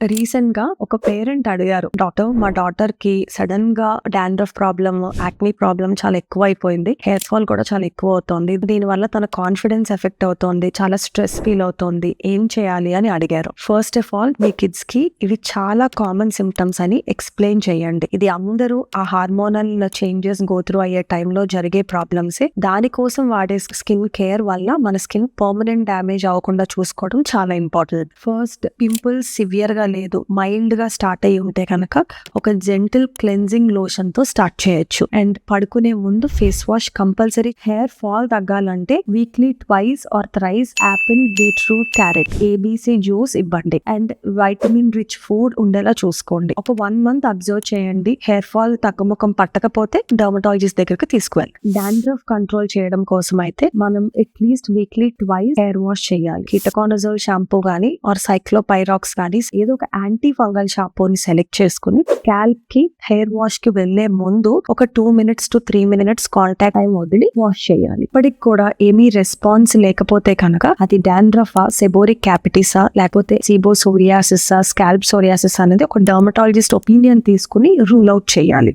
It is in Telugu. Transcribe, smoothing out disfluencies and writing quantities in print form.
రీసెంట్ గా ఒక పేరెంట్ అడిగారు, డాక్టర్ మా డాటర్ కి సడన్ గా డాండ్రఫ్ ప్రాబ్లమ్, యాక్నీ ప్రాబ్లమ్ చాలా ఎక్కువ అయిపోయింది, హెయిర్ ఫాల్ కూడా చాలా ఎక్కువ అవుతోంది, దీని వల్ల తన కాన్ఫిడెన్స్ ఎఫెక్ట్ అవుతోంది, చాలా స్ట్రెస్ ఫీల్ అవుతోంది, ఏం చేయాలి అని అడిగారు. First of all me kids కి ఇవి చాలా కామన్ సిమ్టమ్స్ అని ఎక్స్ప్లెయిన్ చేయండి. ఇది అందరూ ఆ హార్మోనల్ చేంజెస్ గో త్రూ అయ్యే టైంలో జరిగే ప్రాబ్లమ్స్. దానికోసం వాడే స్కిన్ కేర్ వల్ల మన స్కిన్ పర్మనెంట్ డ్యామేజ్ అవ్వకుండా చూసుకోవడం చాలా ఇంపార్టెంట్. ఫస్ట్ పింపుల్స్ సివియర్ గా లేదు, మైల్డ్ గా స్టార్ట్ అయ్యి ఉంటే కనుక ఒక జెంటిల్ క్లెన్జింగ్ లోషన్ తో స్టార్ట్ చేయొచ్చు. అండ్ పడుకునే ముందు face wash compulsory. Hair fall తగ్గాలంటే weekly twice or thrice apple, beetroot, carrot, ABC juice ఇవ్వండి. అండ్ వైటమిన్ రిచ్ ఫుడ్ ఉండేలా చూసుకోండి. ఒక 1 month అబ్జర్వ్ చేయండి. హెయిర్ ఫాల్ తగ్గుముఖం పట్టకపోతే డర్మటాలజిస్ట్ దగ్గరికి తీసుకువెళ్ళి. డాండ్రఫ్ కంట్రోల్ చేయడం కోసం అయితే మనం at least weekly twice hair wash చేయాలి. కీటకానజోల్ షాంపూ గానీ ఆర్ సైక్లోపైరాక్స్ గానీ ఏదో ఒక యాంటీ ఫంగల్ షాంపూని సెలెక్ట్ చేసుకుని స్కాల్ప్ కి హెయిర్ వాష్ కి వెళ్లే ముందు ఒక 2 minutes to 3 minutes contact time వదిలి వాష్ చేయాలి. ఇప్పటికి కూడా ఏమీ రెస్పాన్స్ లేకపోతే కనుక అది డాండ్రఫా, సెబోరిక్ క్యాపిటిసా, లేకపోతే సీబోసోరియాసిస్, స్కాల్ప్ సోరియాసిస్ అనేది ఒక డర్మటాలజిస్ట్ ఒపీనియన్ తీసుకుని రూల్ అవుట్ చేయాలి.